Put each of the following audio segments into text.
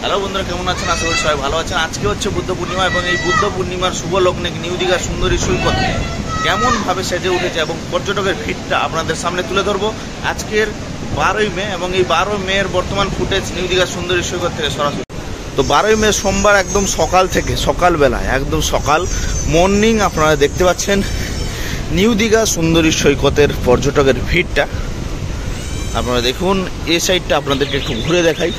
Hello বন্ধুরা, কেমন আছেন? আশা করি সবাই ভালো আছেন। আজকে হচ্ছে বুদ্ধ পূর্ণিমা এবং এই বুদ্ধ পূর্ণিমার শুভ লগ্নে নিউ দীঘার সুন্দরী সৈকত কেমনভাবে সেজে উঠেছে এবং পর্যটকের ভিড়টা আপনাদের সামনে তুলে ধরবো আজকের 12ই মে। এবং এই 12 মের বর্তমান ফুটেজ নিউ দীঘার সুন্দরী সৈকত থেকে সরাসরি। তো 12ই মে সোমবার একদম সকাল থেকে সকালবেলায় একদম সকাল মর্নিং আপনারা দেখতে পাচ্ছেন নিউ দীঘা সুন্দরী সৈকতের পর্যটকের ভিড়টা। আপনারা দেখুন এই সাইডটা আপনাদেরকে একটু ঘুরে দেখাই।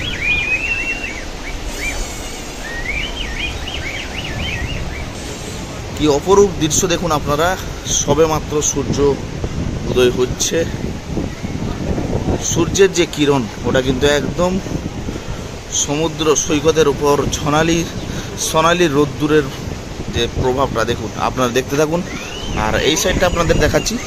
কি অপরূপ দৃশ্য দেখুন আপনারা, সবেমাত্র সূর্য উদয় হচ্ছে। সূর্যের যে কিরণ ওটা কিন্তু একদম সমুদ্র সৈকতের উপর সোনালি রোদ্দুরের যে প্রভাবটা দেখুন, আপনারা দেখতে থাকুন। আর এই সাইডটা আপনাদের দেখাচ্ছি।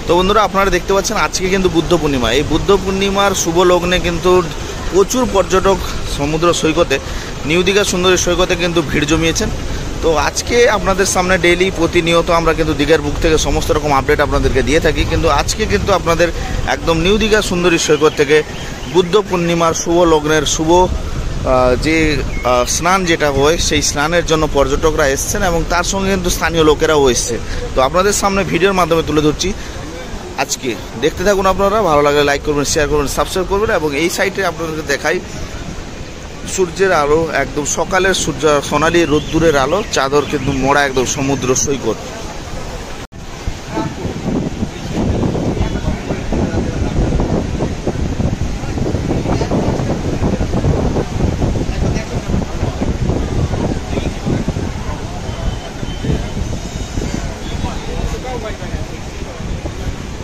তো বন্ধুরা, আপনারা দেখতে পাচ্ছেন আজকে কিন্তু বুদ্ধ পূর্ণিমা। এই বুদ্ধ পূর্ণিমার শুভ লগ্নে কিন্তু প্রচুর পর্যটক সমুদ্র সৈকতে নিউ দীঘা সুন্দরী সৈকতে কিন্তু ভিড় জমিয়েছেন। তো আজকে আপনাদের সামনে ডেইলি প্রতিনিয়ত আমরা কিন্তু দীঘার বুক থেকে সমস্ত রকম আপডেট আপনাদেরকে দিয়ে থাকি, কিন্তু আজকে কিন্তু আপনাদের একদম নিউ দীঘা সুন্দরী সৈকত থেকে বুদ্ধ পূর্ণিমার শুভ লগ্নের শুভ যে স্নান যেটা হয় সেই স্নানের জন্য পর্যটকরা এসছেন এবং তার সঙ্গে কিন্তু স্থানীয় লোকেরাও এসছে। তো আপনাদের সামনে ভিডিওর মাধ্যমে তুলে ধরছি। আজকে দেখতে থাকুন আপনারা, ভালো লাগলে লাইক করবেন, শেয়ার করবেন, সাবস্ক্রাইব করবেন। এবং এই সাইডে আপনাদেরকে দেখাই সূর্যের আলো, একদম সকালের সূর্য সোনালি রোদ্দুরের আলো, চাদর কিন্তু মোড়া একদম সমুদ্র সৈকত।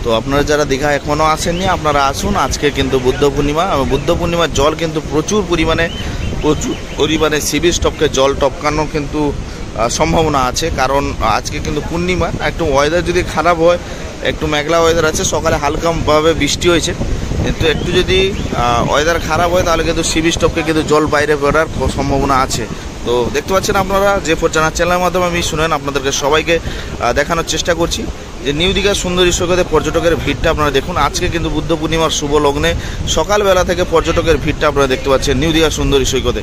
তো আপনারা যারা দীঘা এখনও আসেননি আপনারা আসুন। আজকে কিন্তু বুদ্ধ পূর্ণিমা, বুদ্ধ পূর্ণিমার জল কিন্তু প্রচুর পরিমাণে সি বিচ টপকে জল টপকানোর কিন্তু সম্ভাবনা আছে। কারণ আজকে কিন্তু পূর্ণিমা, একটু ওয়েদার যদি খারাপ হয়, একটু মেঘলা ওয়েদার আছে, সকালে হালকাভাবে বৃষ্টি হয়েছে, কিন্তু একটু যদি ওয়েদার খারাপ হয় তাহলে কিন্তু সি বিচ টপকে কিন্তু জল বাইরে বেরোর সম্ভাবনা আছে। তো দেখতে পাচ্ছেন আপনারা যে চ্যানেলের মাধ্যমে আমি শুনেন আপনাদেরকে সবাইকে দেখানোর চেষ্টা করছি যে নিউ দীঘা সুন্দরী সৈকতে পর্যটকের ভিড়টা আপনারা দেখুন। আজকে কিন্তু বুদ্ধ পূর্ণিমার শুভ লগ্নে সকালবেলা থেকে পর্যটকের ভিড়টা আপনারা দেখতে পাচ্ছেন নিউ দীঘা সুন্দরী সৈকতে।